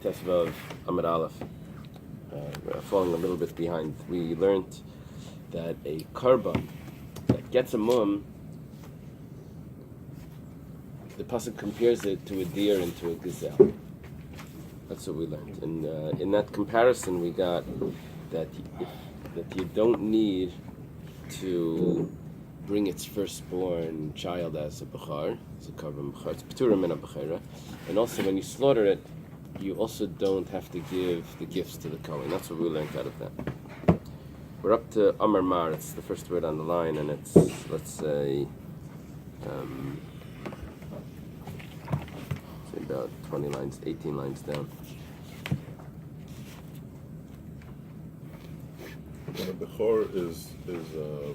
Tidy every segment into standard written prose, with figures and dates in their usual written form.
Tesvav Amid Aleph. We're falling a little bit behind. We learned that a karban that gets a mum, the pasuk compares it to a deer and to a gazelle. That's what we learned. And in that comparison, we got that you don't need to bring its firstborn child as a bechar, as a karban bechar. It's p'tura min bechara. And also, when you slaughter it, you also don't have to give the gifts to the Kohen. That's what we learned out of that. We're up to Amar Mar. It's the first word on the line, and it's, let's say about 20 lines, 18 lines down. When a Bechor is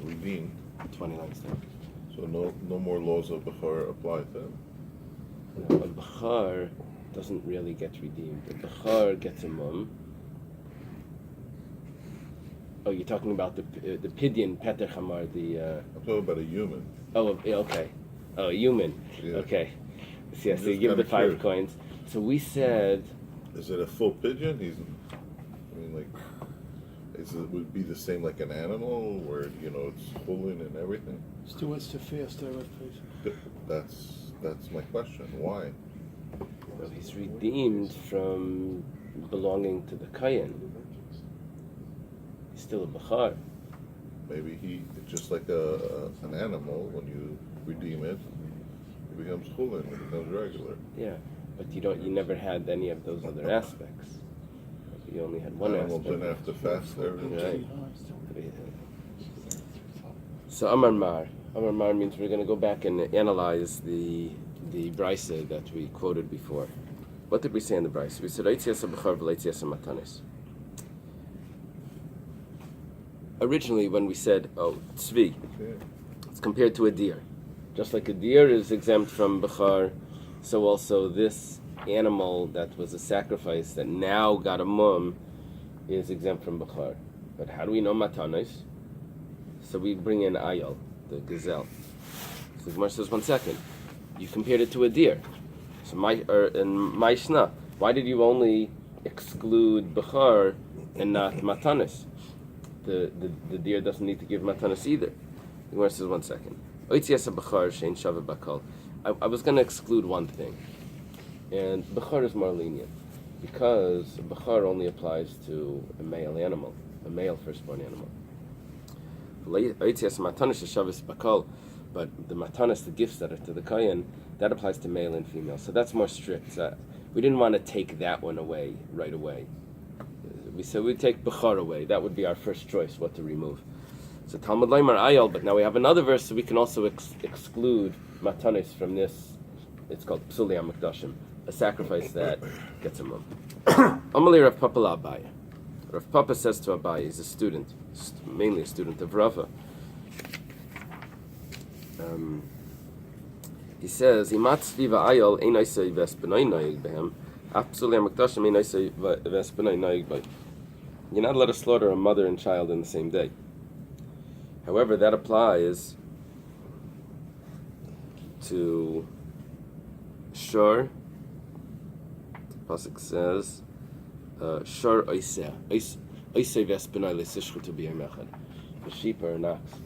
redeemed, 20 lines down. so no more laws of Bechor apply to him. A Bechar doesn't really get redeemed. A Bechar gets a mum. Oh, you're talking about the Pidyon Peter Chamar, I'm talking about a human. Oh, okay. Oh, a human. Yeah. Okay. So, yeah, so you just give the kinda 5 coins. So we said... Is it a full pigeon? Would be the same like an animal where, it's pulling and everything? Still wants to fast, please. That's my question. Why? Well, he's redeemed from belonging to the Kayan. He's still a Bechar. Maybe just like an animal, when you redeem it, it becomes chulin, it becomes regular. Yeah, but you never had any of those other aspects. You only had one Animals aspect. didn't have to fast every day. Right. So Amar Mar. Amar Mar means we're going to go back and analyze the Brisa that we quoted before. What did we say in the Brisa? We said Eitzias Bechar v'Eitzias Matanis. Originally, when we said, tzvi, it's compared to a deer. Just like a deer is exempt from Bechar, so also this animal that was a sacrifice that now got a mum is exempt from Bechar. But how do we know Matanis? So we bring in Ayal, the gazelle. So the Gemara says, 1 second. You compared it to a deer. So in Maishna, why did you only exclude Bechar and not Matanis? The deer doesn't need to give Matanis either. The Gemara says, 1 second. I was going to exclude one thing. And Bechar is more lenient. Because Bechar only applies to a male animal, a male firstborn animal. But the matanis, the gifts that are to the Kayan, that applies to male and female. So that's more strict. So we didn't want to take that one away right away. We said we'd take Bechar away. That would be our first choice, what to remove. So Talmud Laimar Ayal, but now we have another verse, so we can also exclude matanis from this. It's called Psuli HaMikdashim, a sacrifice that gets a mum. Amalei Rav Papa Abai. Rav Papa says to Abai, he's a student, mainly a student of Rava. He says, "Imat tzviva ayal ein oisei v'espenoi noyeg behem, af psuli hamakdashim ein oisei v'espenoi noyeg behem." You're not allowed to slaughter a mother and child in the same day. However, that applies to shor. The pasuk says, "Shor oiseh v'espenoi le'sishchutu b'yom echad." The sheep or an ox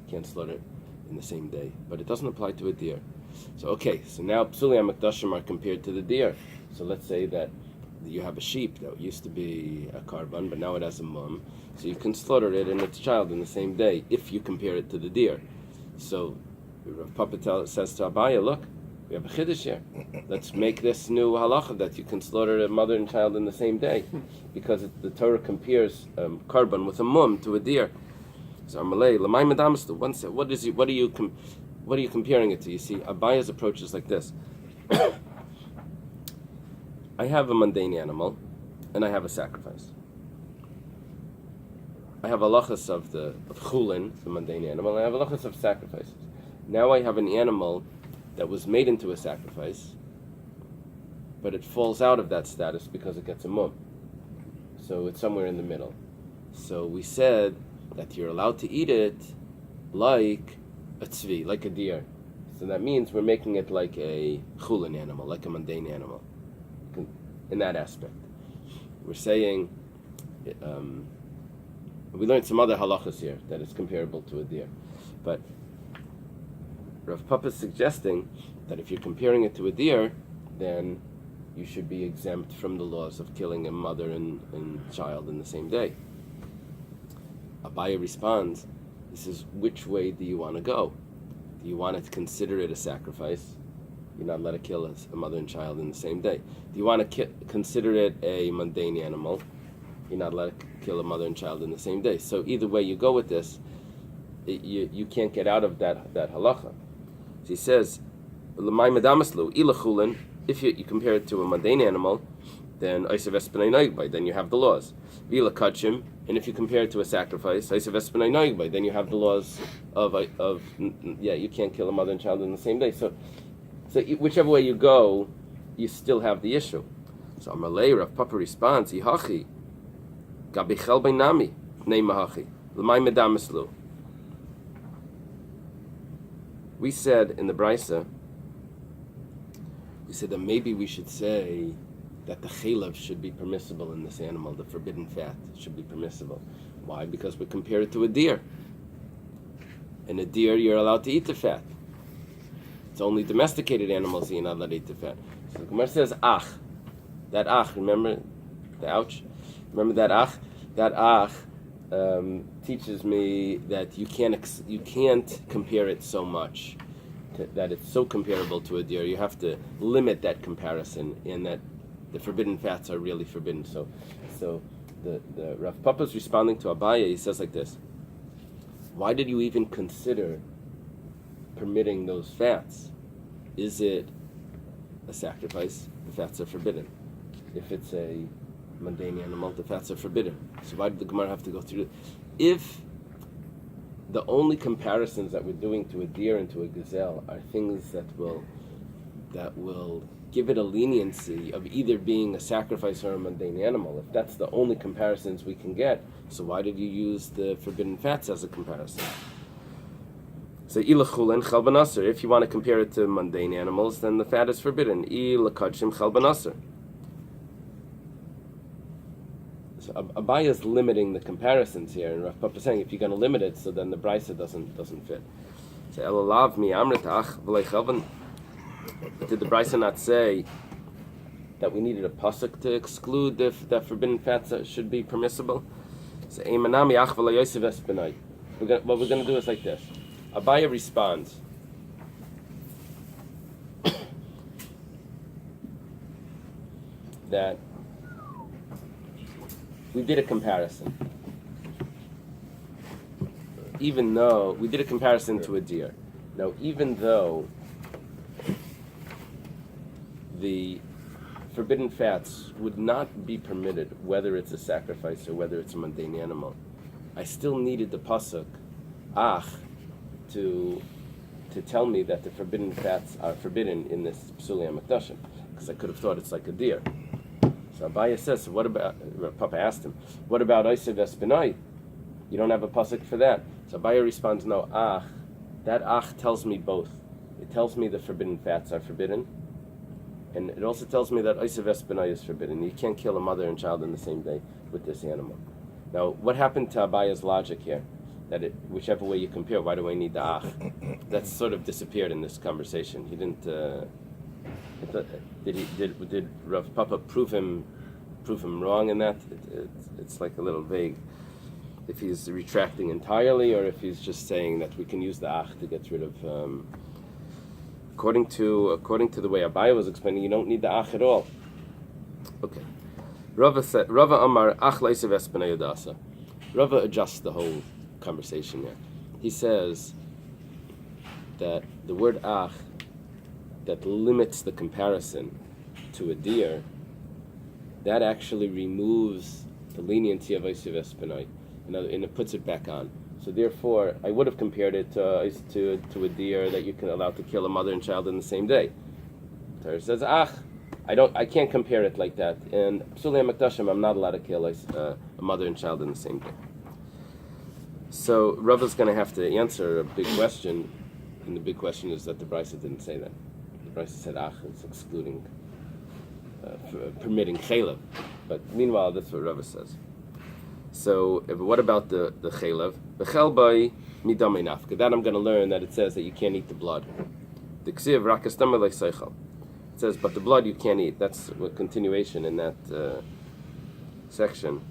can't slaughter in the same day, but it doesn't apply to a deer. So now Psuli HaMikdashim are compared to the deer. So let's say that you have a sheep that used to be a karban, but now it has a mum. So you can slaughter it and its child in the same day if you compare it to the deer. So Rav Papa says to Abaya, look, we have a chiddush here. Let's make this new halacha that you can slaughter a mother and child in the same day, because the Torah compares karban with a mum to a deer. So Amalei, Lamai Madamas, the one said, what are you comparing it to? You see, Abaya's approach is like this. I have a mundane animal, and I have a sacrifice. I have halachas of chulin, the mundane animal, and I have halachas of sacrifices. Now I have an animal that was made into a sacrifice, but it falls out of that status because it gets a mum. So it's somewhere in the middle. So we said that you're allowed to eat it like a tzvi, like a deer. So that means we're making it like a chulin animal, like a mundane animal. in that aspect. We're saying, we learned some other halachas here that is comparable to a deer. But Rav Papa is suggesting that if you're comparing it to a deer, then you should be exempt from the laws of killing a mother and child in the same day. Abaye responds, this is, which way do you want to go? Do you want to consider it a sacrifice? You're not allowed to kill a mother and child in the same day. Do you want to consider it a mundane animal? You're not allowed to kill a mother and child in the same day. So either way you go with this, you can't get out of that halacha. So he says, if you compare it to a mundane animal, then then you have the laws. And if you compare it to a sacrifice, then you have the laws of you can't kill a mother and child in the same day. So whichever way you go, you still have the issue. So Amalei Rav Papa responds, Yihachi, Gabichel Beinami, Nei Mahachi, L'may Medamislu. We said in the Brisa, we said that maybe we should say that the chelav should be permissible in this animal, the forbidden fat should be permissible. Why? Because we compare it to a deer. In a deer, you're allowed to eat the fat. It's only domesticated animals that you're not allowed to eat the fat. So the Gemara says, ach. That ach, remember the ouch? Remember that ach? That ach teaches me that you can't compare it so much, that it's so comparable to a deer. You have to limit that comparison in that the forbidden fats are really forbidden. So the Rav Papa's responding to Abaye. He says like this: why did you even consider permitting those fats? Is it a sacrifice? The fats are forbidden. If it's a mundane animal, the fats are forbidden. So why did the Gemara have to go through it? If the only comparisons that we're doing to a deer and to a gazelle are things that will give it a leniency of either being a sacrifice or a mundane animal, if that's the only comparisons we can get, so why did you use the forbidden fats as a comparison? So if you want to compare it to mundane animals, then the fat is forbidden. So Abaye is limiting the comparisons here, and Rav Papa is saying if you're going to limit it, so then the Brisa doesn't fit. So Elalav mi amritach v'lei chelban. Did the Brisa not say that we needed a pasuk to exclude that forbidden fats should be permissible? So Eimanami ach v'lei Yosef espenai. What we're going to do is like this. Abaye responds. That we did a comparison. Even though we did a comparison to a deer. Now, even though the forbidden fats would not be permitted, whether it's a sacrifice or whether it's a mundane animal, I still needed the pasuk, ach, to tell me that the forbidden fats are forbidden in this psulei hamikdashim, because I could have thought it's like a deer. So Abaye says, so what about, Papa asked him, what about Oisev Espinai? You don't have a pasuk for that. So Abaye responds, no, ach, that ach tells me both. It tells me the forbidden fats are forbidden, and it also tells me that Oisev Espinai is forbidden. You can't kill a mother and child in the same day with this animal. Now, what happened to Abaye's logic here? That whichever way you compare, why do I need the ach? That's sort of disappeared in this conversation. He didn't. Did Rav Papa prove him wrong in that? It's like a little vague. If he's retracting entirely, or if he's just saying that we can use the ach to get rid of. According to the way Abaye was explaining, you don't need the ach at all. Okay. Rava Amar ach leisev espenei yadasa. Rava adjusts the whole conversation here. He says that the word ach that limits the comparison to a deer, that actually removes the leniency of Oisev Espenai, and it puts it back on. So therefore, I would have compared it to a deer that you can allow to kill a mother and child in the same day. Torah says, I can't compare it like that. And psulei hamikdashim, I'm not allowed to kill a mother and child in the same day. So Rava's going to have to answer a big question, and the big question is that the Brisa didn't say that. The Brisa said, it's excluding. permitting chaylev. But meanwhile, that's what Rabbi says. So, what about the chaylev? Bechel by midamei nafka. That I'm going to learn that it says that you can't eat the blood. The ksiv rakastamar leiseichel. It says, but the blood you can't eat. That's a continuation in that section.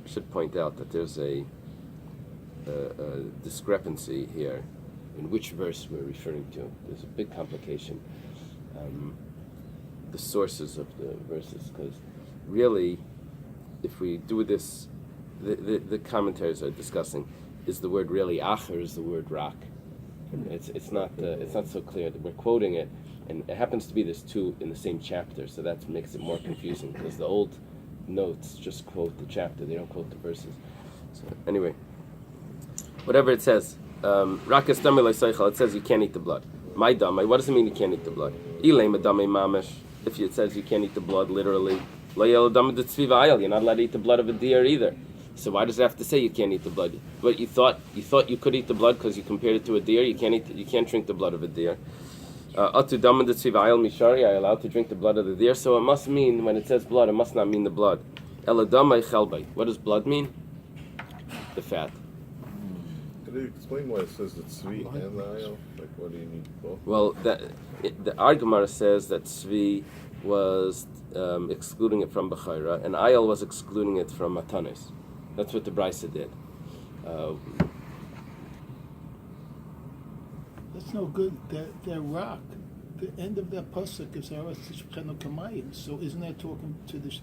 I should point out that there's a discrepancy here in which verse we're referring to. There's a big complication. The sources of the verses, because really, if we do this, the commentaries are discussing, is the word really ach or is the word rak? And it's not so clear. We're quoting it, and it happens to be there's two in the same chapter, so that makes it more confusing because the old notes just quote the chapter; they don't quote the verses. So anyway, whatever it says, rakas damei leiseichel. It says you can't eat the blood. My damei. What does it mean you can't eat the blood? Eily madamei mamish. If it says you can't eat the blood literally, you're not allowed to eat the blood of a deer either. So why does it have to say you can't eat the blood? But you thought you could eat the blood because you compared it to a deer. You can't drink the blood of a deer. Atu damad tzivayel mishari. I'm allowed to drink the blood of the deer. So it must mean when it says blood, it must not mean the blood. Eladamai chelbay. What does blood mean? The fat. Could you explain why it says it's tzvi and the ayel? Like, what do you need both? Well, the Gemara says that tzvi was excluding it from Bechira, and ayel was excluding it from matanis. That's what the Bais did. That's no good. That rock, the end of that pasuk is Eretz Tishchenu Kamayim. So isn't that talking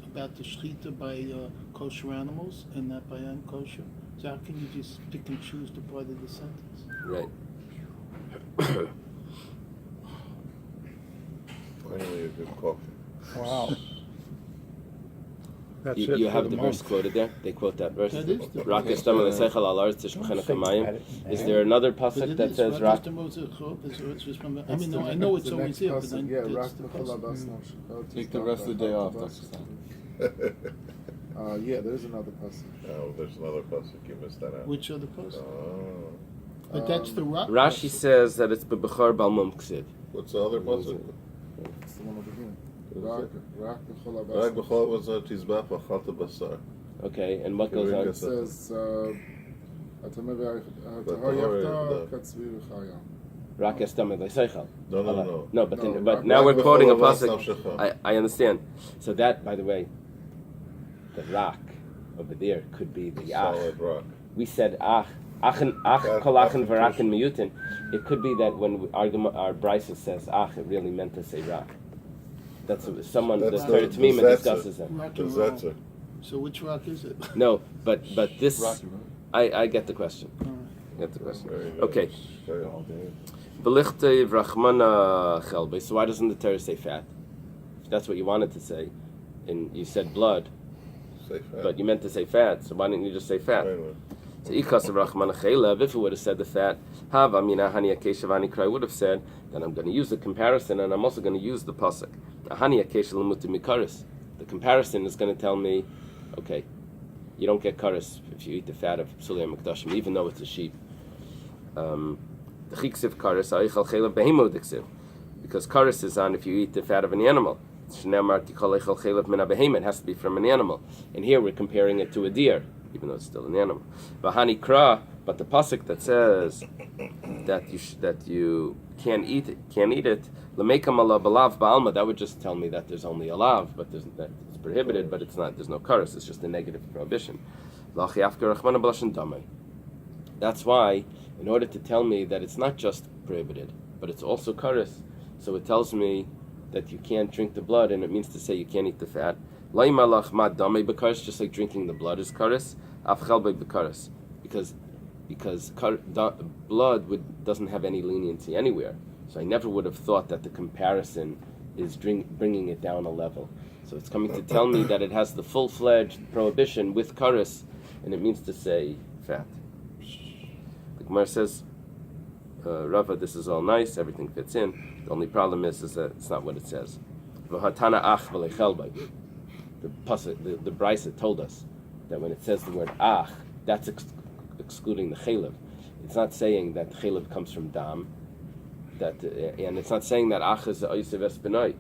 about the shechita by kosher animals and not by unkosher? So how can you just pick and choose the part of the sentence? Right. Finally, a good coffee. Wow. That's You it have for the verse quoted there. They quote that verse. That is the Rakas damei leiseichel al aretz tishbechenu kamayim. Is there another pasuk that says rak? I mean, no, I know it's always here, but then yeah, that's the pasuk. Take the rest of the day off. Yeah, there's another pasuk. Oh, there's another pasuk. You missed that out. Which other pasuk? Oh. But that's the rock. Rashi says that it's bebechor balmum ksid. What's the other pasuk? It's the one over here. What is it? Rak Rag b'chol was a tizbach v'chalta basar. Okay, and what goes on? It says, Rakas damei leiseichel. No. No, but No, but now we're quoting a pasuk. pasuk. I understand. So that, by the way, the rak over there could be the ach. Solid rock. We said ach kolachen v'rachen miyutin. It could be that when our Bais says ach, it really meant to say rak. That's someone. That's The the Tmima Zetzer. discusses that. Rock The and roll. Zetzer. So which rock is it? No, but this. Rocky, right? I get the question. All right. Get the question. Very good. Okay. Very All good. day. Belichtei v'rachmana chelbei. So why doesn't the Torah say fat? If that's what you wanted to say, and you said blood, Say fat. but you meant to say fat. So why didn't you just say fat? Anyway. So ikas of rachmana chelev. If it would have said the fat, hav amina hani akeshav ani krai would have said, then I'm going to use the comparison, and I'm also going to use the pasuk. Hani akeshav lemuti mikaris. The comparison is going to tell me, okay, you don't get karis if you eat the fat of psulei mikdashim, even though it's a sheep. The chiksiv karis aichal chelev behemo diksiv, because karis is on if you eat the fat of an animal. It has to be from an animal, and here we're comparing it to a deer, even though it's still an animal. V'hani kra, but the pasuk that says that you can't eat it, l'meikam ala balav ba'alma, that would just tell me that there's only a lav, but that it's prohibited, but it's not. There's no karas. It's just a negative prohibition. That's why, in order to tell me that it's not just prohibited, but it's also karas, so it tells me that you can't drink the blood, and it means to say you can't eat the fat. Just like drinking the blood is karas, because blood doesn't have any leniency anywhere. So I never would have thought that the comparison is bringing it down a level. So it's coming to tell me that it has the full-fledged prohibition with karas, and it means to say fat. The Gemara says, Rava, this is all nice, everything fits in. The only problem is that it's not what it says. The Bais told us that when it says the word ach, that's excluding the chelev. It's not saying that chelev comes from dam, and it's not saying that ach is the oisev espinoi.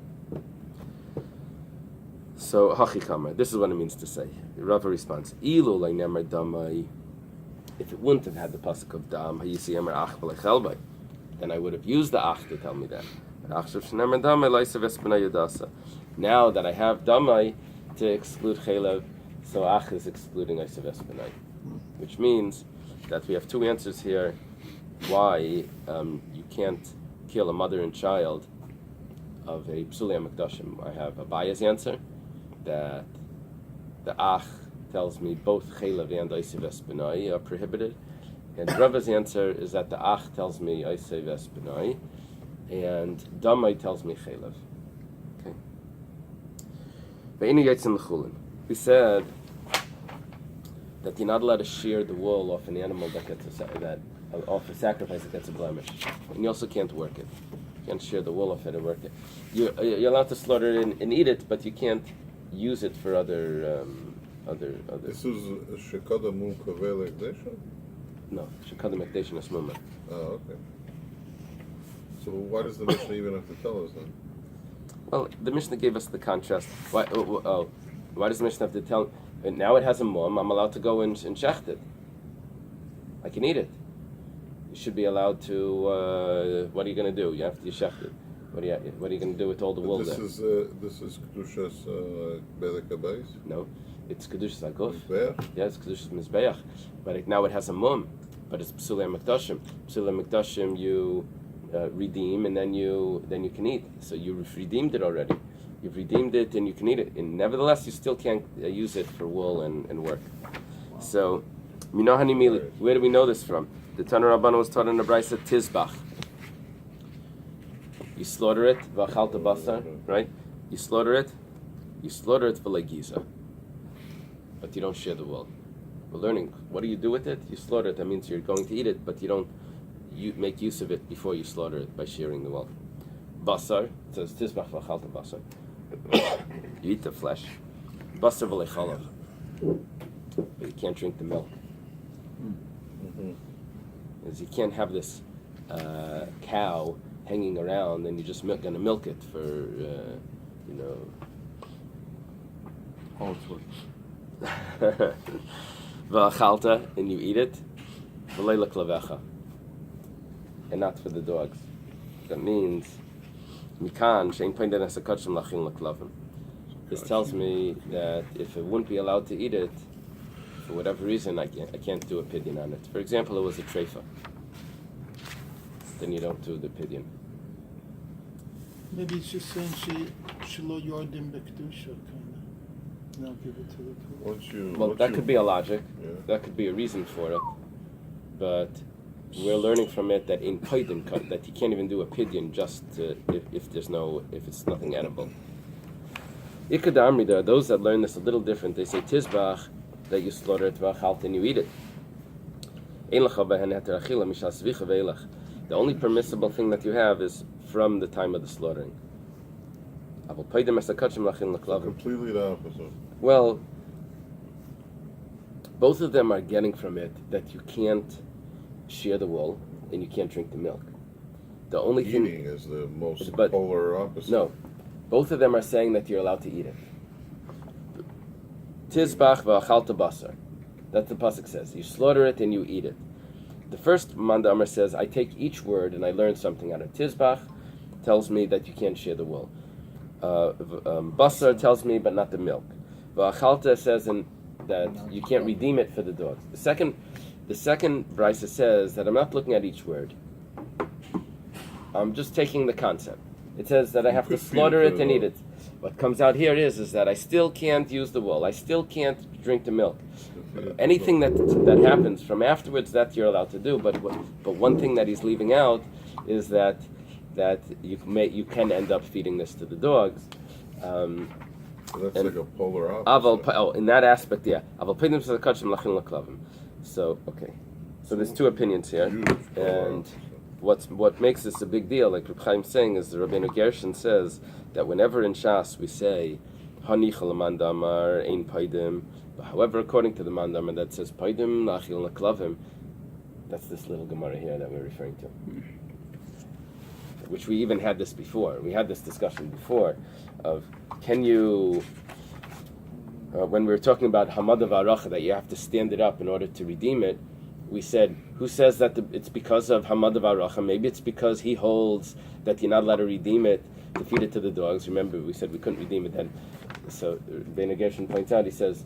So hachikama. This is what it means to say. Rava responds: Ilu leinemar damai. If it wouldn't have had the pasuk of dam, hayisi emer ach v'lechelbay, then I would have used the ach to tell me that. Now that I have damai to exclude chelev, so ach is excluding Isav Espanai, which means that we have two answers here why you can't kill a mother and child of a psulei mikdashim. I have a Bais answer that the ach tells me both chelev and Isav Espanai are prohibited, and Rava's answer is that the ach tells me Isav Espanai, and damai tells me chelev. Okay. We said that you're not allowed to shear the wool off an animal that gets off a sacrifice that gets a blemish, and you also can't work it. You can't shear the wool off it and work it. You're allowed to slaughter it and eat it, but you can't use it for other. This is shekada mum kavel ekdesha? No, shekada mekdesha nesmuma. Oh, okay. So why does the Mishnah even have to tell us then? Well, the Mishnah gave us the contrast. Why does the Mishnah have to tell? Now it has a mum. I'm allowed to go and shecht it. I can eat it. You should be allowed to. What are you going to do? You have to shecht it. What are you going to do with all the wool there? This is kedushas belek Bais? No, it's kedushas aguf. Mizbeach? Yes, kedushas mizbeach. But now it has a mum. But it's psulei mikdashim. Psulei mikdashim you redeem and then you can eat. So you've redeemed it already. You've redeemed it and you can eat it. And nevertheless, you still can't use it for wool and work. So, minahani mili. Where do we know this from? The Tana Rabbana was taught in the Bais Tizbach. You slaughter it, v'achalta basar, right? You slaughter it v'legiza. But you don't share the wool. We're learning, what do you do with it? You slaughter it, that means you're going to eat it, but you don't make use of it before you slaughter it by shearing the wool. Basar, it says tizbach v'achalta basar. You eat the flesh. Basar v'lechalav. But you can't drink the milk. Because you can't have this cow hanging around and you're just going to milk it for, Oh, it's worth. V'achalta, and you eat it, v'lei leklavecha, and not for the dogs. That means, mikan shein pein den esakachim lachin leklavim. This tells me that if it wouldn't be allowed to eat it, for whatever reason, I can't do a pidyon on it. For example, it was a treifa. Then you don't do the pidyon. Maybe it's just saying shelo yordim bekdusha, kind of. Now give it to the poor. That could be a logic. Yeah. That could be a reason for it. But we're learning from it that in pidyon, that you can't even do a pidyon just if it's nothing edible. Ikadamri, there are those that learn this a little different. They say tizbach, that you slaughter it v'achalt and you eat it. The only permissible thing that you have is from the time of the slaughtering. Completely the opposite. Well, both of them are getting from it that you can't shear the wool and you can't drink the milk. The only Eating thing is the most polar opposite. No, both of them are saying that you're allowed to eat it. Tizbach v'achalta basar. That's the pasuk says. You slaughter it and you eat it. The first Manda Amar says, I take each word and I learn something out of Tizbach. Tells me that you can't shear the wool. Basar tells me, but not the milk. V'achalta says that you can't redeem it for the dogs. The second brisa says that I'm not looking at each word. I'm just taking the concept. It says that I have to slaughter it and eat it. What comes out here is that I still can't use the wool. I still can't drink the milk. Anything that happens from afterwards, that you're allowed to do. But one thing that he's leaving out is that you can end up feeding this to the dogs. That's like a polar opposite. In that aspect, yeah. So okay. So there's two opinions here, and what makes this a big deal, like Reb Chaim's saying, is the Rabbeinu Gershon says that whenever in Shas we say Hanichal Mandamar Ein Paidim, however, according to the Mandamar that says Paidim Nachil Naklavim, that's this little Gemara here that we're referring to, which we even had this before. We had this discussion before of can you when we were talking about Hamad of Aracha, that you have to stand it up in order to redeem it, we said, who says that it's because of Hamad of Aracha? Maybe it's because he holds that you're not allowed to redeem it, to feed it to the dogs. Remember, we said we couldn't redeem it then. So Bein Gershon points out, he says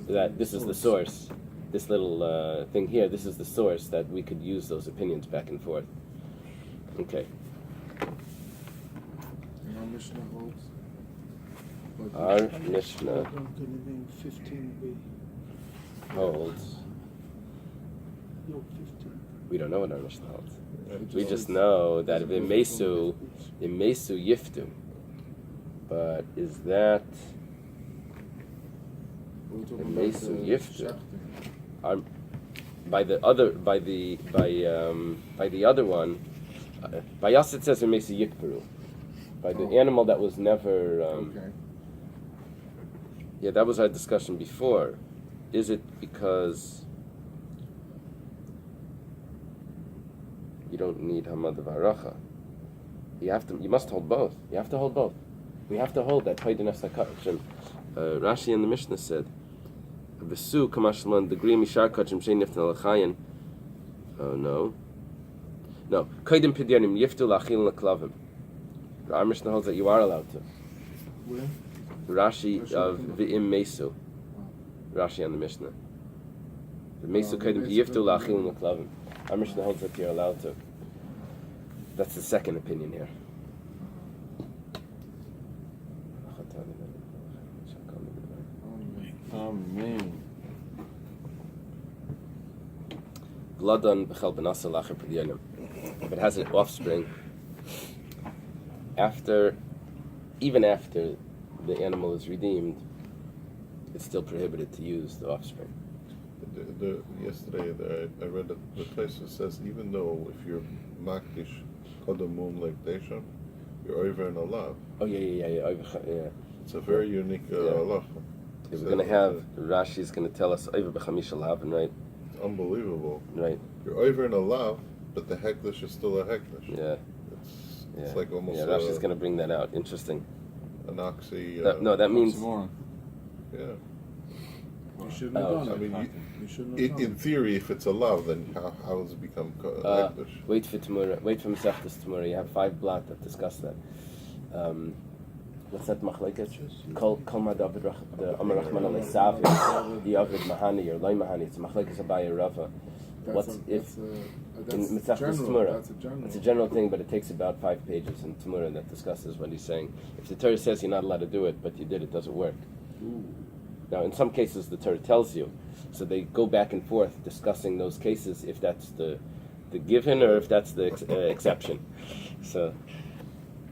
that this is the source. This little thing here, this is the source that we could use those opinions back and forth. Okay. And our Mishnah holds. Our Mishnah 15b. holds. Yo, 15. We don't know what our Mishnah holds. Yeah, We just know that if Imesu Yiftu. But is that We're talking It about makes the a gift. shachting. by the other by the other one? By us it says Imesu Yikperu. By the Oh. animal that was never. Okay. Yeah, that was our discussion before. Is it because you don't need Hamad of Haracha? You must hold both. You have to hold both. We have to hold that Paidin Asakach. Rashi in the Mishnah said, "V'su kamashlan degree mishar kachim shein niftan l'chayin." Oh no. Kaidim pidyanim yiftu lachil l'klavim. Our Mishnah holds that you are allowed to. Where? Rashi of V'im Mesu. Rashi on the Mishnah. The Mesu Kaidim Yiftu Lachil L'Klavim. Our Mishnah holds that you're allowed to. That's the second opinion here. Amen. V'ladon b'chel b'nasa lacher p'dyanim. If it has an offspring, even after the animal is redeemed, it's still prohibited to use the offspring. Yesterday I read that the place that says even though if you're makdish kodamum like Desha, you're over in Allah. Oh yeah. It's a very unique halacha. We're going to have, Rashi's going to tell us, Oiver b'chamish al-havin, right? It's unbelievable. Right. You're over in Allah, but the hekdesh is still a hekdesh. Yeah. It's like almost Rashi's going to bring that out. Interesting. an oxy. That means... Yeah. You shouldn't have done I it. mean, You shouldn't have done in theory, if it's a love, then how does it become hekdesh? Wait for Masechtas Tamura. You have 5 blot that discuss that. What's that machlekes? Kol madavid the Amar Rachman alei Savi, Yavid Mahani or Loi Mahani. It's a machlekes Abaye Rava. That's In that's Masechtas general. Tamura? That's a general. It's a general thing, but it takes about 5 pages in Tamura that discusses what he's saying. If the Torah says you're not allowed to do it, but you did, it doesn't work. Ooh. Now, in some cases, the Torah tells you, so they go back and forth discussing those cases, if that's the given or if that's the exception. So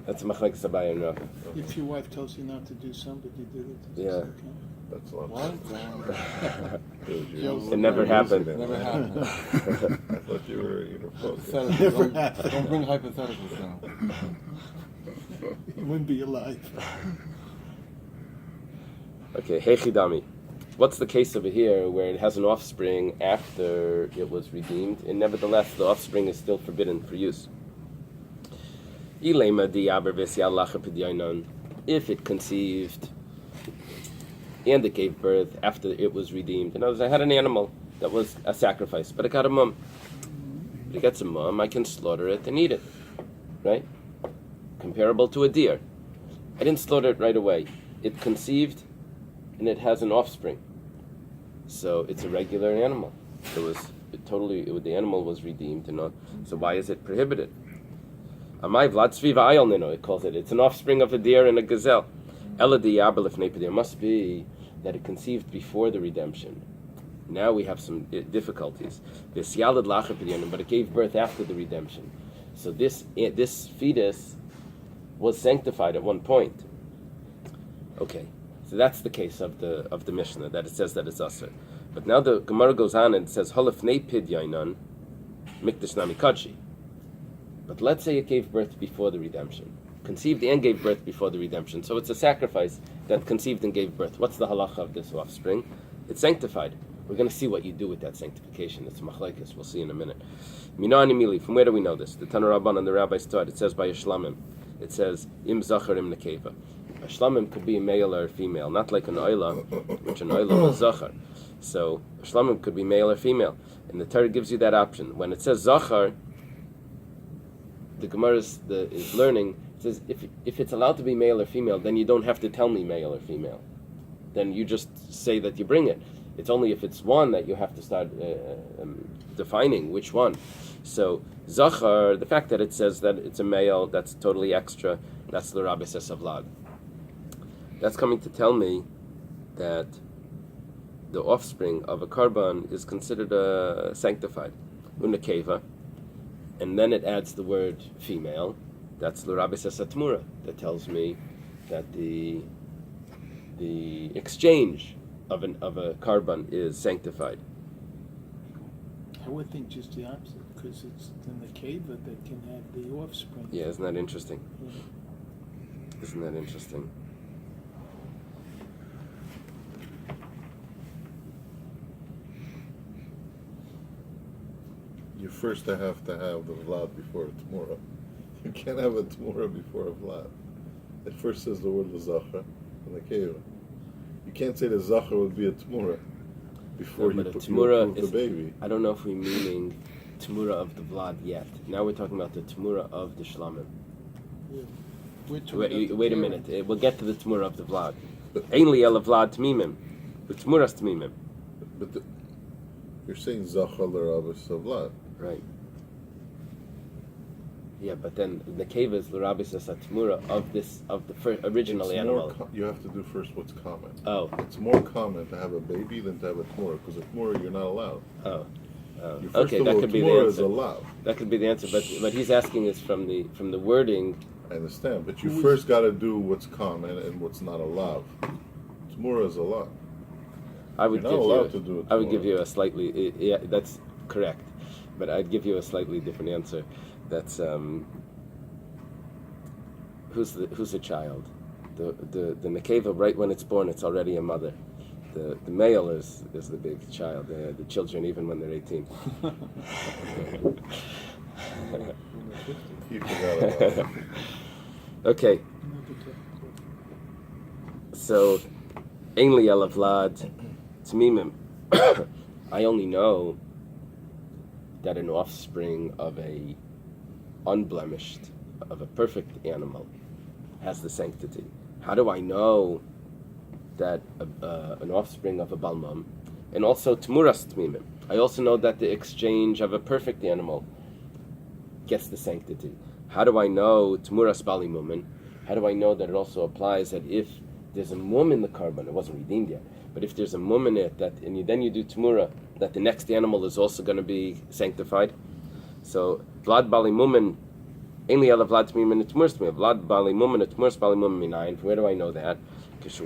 that's a machlekes Abaye and Rava. If your wife tells you not to do something, but you did it. Yeah. Okay. That's a lot. What? It never happened. Never happened. I thought you were focused. Hypotheticals. Don't bring hypotheticals now. You wouldn't be alive. Okay, Hechidami. What's the case over here where it has an offspring after it was redeemed, and nevertheless the offspring is still forbidden for use? If it conceived and it gave birth after it was redeemed. In other words, I had an animal that was a sacrifice, but it got a mum. If it gets a mum, I can slaughter it and eat it, right? Comparable to a deer. I didn't slaughter it right away. It conceived and it has an offspring. So it's a regular animal. The animal was redeemed, so why is it prohibited? Amai Vlad Sviva Ayolnino, it calls it. It's an offspring of a deer and a gazelle. There must be that it conceived before the redemption. Now we have some difficulties. But it gave birth after the redemption. So this fetus was sanctified at one point. Okay, so that's the case of the Mishnah, that it says that it's asur. But now the Gemara goes on and it says Holefnei Pidyainan Mikdash Nami Kadshi. But let's say it gave birth before the redemption. Conceived and gave birth before the redemption. So it's a sacrifice that conceived and gave birth. What's the halacha of this offspring? It's sanctified. We're going to see what you do with that sanctification. It's machlekes. We'll see in a minute. Minani Mili. From where do we know this? The Tana Rabban and the rabbis taught. It says by Yishlamim. It says Im Zachar Im Nekeva. A shlamim could be a male or a female, not like an oila, which an oila is zachar. So a shlamim could be male or female, and the Torah gives you that option. When it says zachar, the Gemara is learning. It says if it's allowed to be male or female, then you don't have to tell me male or female. Then you just say that you bring it. It's only if it's one that you have to start defining which one. So zachar, the fact that it says that it's a male, that's totally extra. That's the Rabbi says avlad. That's coming to tell me that the offspring of a karban is considered sanctified, unakeva, and then it adds the word female. That's the Rabbi says atmura. That tells me that the exchange of a karban is sanctified. I would think just the opposite, because it's in the cave that can have the offspring. Yeah, isn't that interesting? Yeah. Isn't that interesting? You first have to have the vlad before a Tamura. You can't have a Tamura before a vlad. It first says the word l'zachar in the cave. You can't say the zachar would be a Tamura before you approve the baby. I don't know if we're meaning Tamura of the Vlad yet. Now we're talking about the Tamura of the Shlamim. Yeah. Wait a minute. We'll get to the Tamura of the Vlad. Eily el Vlad Tmimim. The Tamuras Tmimim. But you're saying zachar l'rabis vlad. Right. Yeah, but then the cave is l'rabis as a Tamura of the first, original It's animal. you have to do first what's common. Oh. It's more common to have a baby than to have a Tamura, because a Tamura you're not allowed. Oh. Okay, that could be the Tamura is answer. allowed. That could be the answer, but he's asking is from the wording. I understand, but you first got to do what's common and what's not allowed. Tamura is allowed. I would You're give not allowed you. to do it I would give tomorrow. you a slightly. Yeah, that's correct, but I'd give you a slightly different answer. That's who's the child? The nekeva, right when it's born, it's already a mother. The male is the big child. The children, even when they're 18. You forgot about it. Okay. So, Eily el Vlad Tmimim. I only know that an offspring of a unblemished, of a perfect animal has the sanctity. How do I know that an offspring of a balmum, and also Tmuras Tmimim? I also know that the exchange of a perfect animal gets the sanctity. How do I know Tmuras Balimumin? How do I know that it also applies that if there's a mum in the carbon, it wasn't redeemed yet, but if there's a mum in it, then you do Tmura, that the next animal is also going to be sanctified? So, Vlad Balimumin, Eily el Vlad Tmimim and Tmuras Tmimim. Vlad Balimumin and Tmuras Balimumin minayin. Where do I know that? It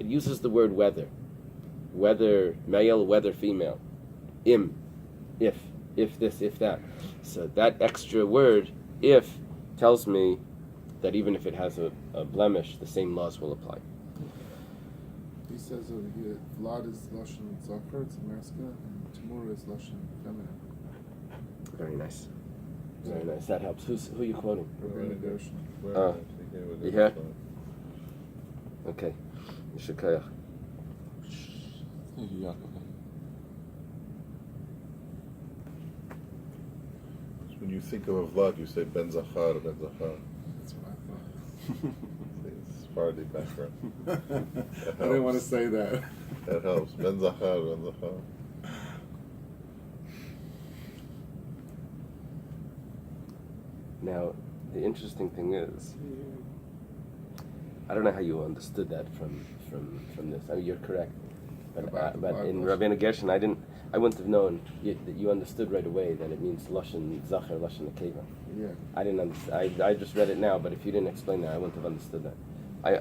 uses the word whether male, whether female. If this, if that. So that extra word, if, tells me that even if it has a blemish, the same laws will apply. He says over here, Vlad is Lashon Zachar, it's masculine, and Tamura is Lashon feminine. Very nice. Very nice. That helps. Who are you quoting? Rabbi Menachem. You hear? Okay. Yishakayach. Thank you, Yaakov. When you think of a vlad, you say ben zachar, ben zachar. That's what I thought. It's Sephardi background. I didn't want to say that. That helps. Ben zachar, ben zachar. Now, the interesting thing is, I don't know how you understood that from this. I mean, you're correct, but in Rabbeinu Gershon, I wouldn't have known that you understood right away that it means Lashon Zachar, Lashon Nekeva. Yeah. I didn't understand. I just read it now, but if you didn't explain that, I wouldn't have understood that.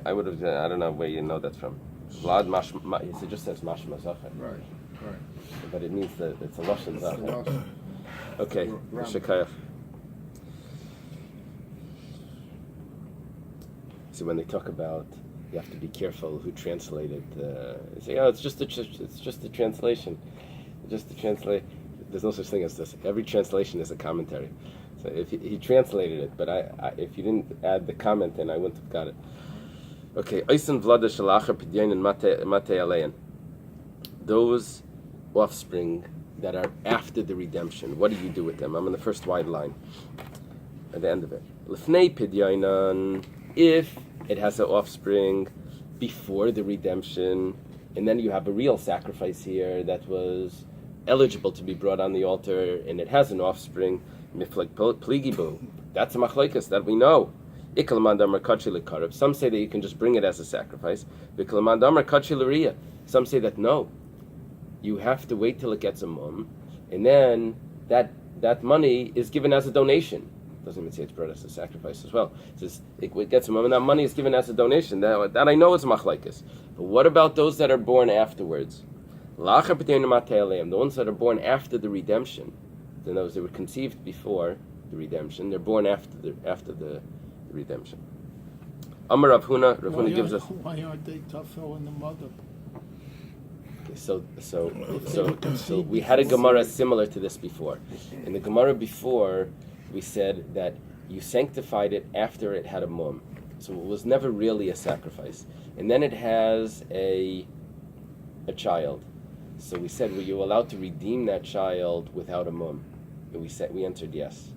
I would have. I don't know where you know that's from. Vlad it just says Mashma Zachar. Right. But it means that it's a Lashon It's the Zachar. Lashon. Okay, Ram. Shekayach. So when they talk about you have to be careful who translated, they say, oh, it's just a translation. Just to translate. There's no such thing as this. Every translation is a commentary. So if he translated it, but I if you didn't add the comment in, I wouldn't have got it. Okay, Eisen Vlada Shalacha Pidyon and Mate Alein. Those offspring that are after the redemption, what do you do with them? I'm in the first wide line, at the end of it. Lefnei Pidyonan, if it has an offspring before the redemption, and then you have a real sacrifice here that was eligible to be brought on the altar, and it has an offspring, Miflag Pligibu, that's a machlokes that we know. Some say that you can just bring it as a sacrifice. Some say that no, you have to wait till it gets a mum, and then that money is given as a donation. Doesn't even say it's brought as a sacrifice as well. It says it gets a mum, and that money is given as a donation. That I know is machlokes. But what about those that are born afterwards? The ones that are born after the redemption, those that were conceived before the redemption, they're born after the redemption. Amar Rav Huna gives us. Why aren't they tougher on the mother? Okay, so we had a Gemara similar to this before. In the Gemara before, we said that you sanctified it after it had a mum, so it was never really a sacrifice. And then it has a child. So we said, were you allowed to redeem that child without a mum? And we answered yes.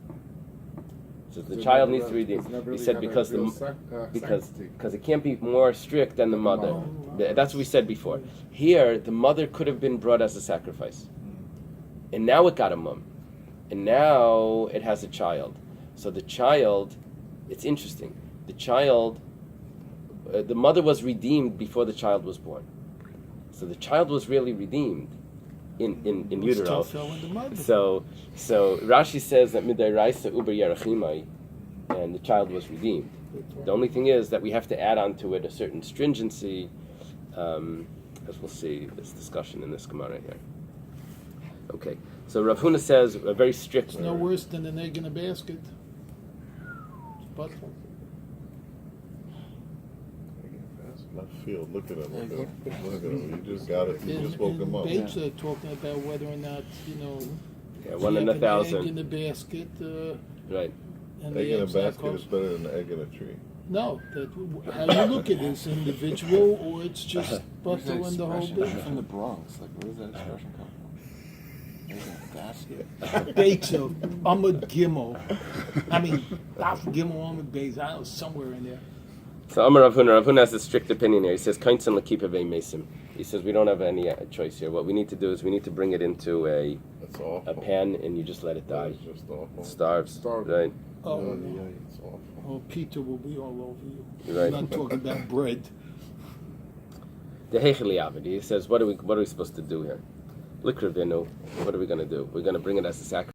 So the child needs to redeem. We said because it can't be more strict than the mother. That's what we said before. Here, the mother could have been brought as a sacrifice, and now it got a mum, and now it has a child. So the child, it's interesting. The child, the mother was redeemed before the child was born. So the child was really redeemed in utero. So Rashi says that midai raisa uber yerachimai, and the child was redeemed. The only thing is that we have to add on to it a certain stringency, as we'll see this discussion in this Gemara here. Okay, so Rav Huna says a very strict. It's no worse than an egg in a basket. It's butthole. Left field. Look at him. Look at him. You just got it. You just woke him up. Bates are talking about whether or not, one in 1,000. Egg in a basket. Right. And egg in a basket is better than an egg in a tree. No, how you look at it is individual, or it's just butter in the whole Expression bit. from the Bronx. Like, where does that expression come from? Egg in a basket. Bates of Amud Gimel. I mean, Daf Gimel Amud Beis. I don't know, somewhere in there. So Amar Rav Huna has a strict opinion here. He says, "Kainsan lakipa ve'mesim." He says we don't have any choice here. What we need to do is we need to bring it into a pan, and you just let it die. It's just awful. It starves, right? Oh, It's awful. oh, Peter will be all over you. Right. I'm not talking about bread. The Heicheli Aved. He says, what are we supposed to do here? Likravinu. What are we going to do? We're going to bring it as a sacrifice.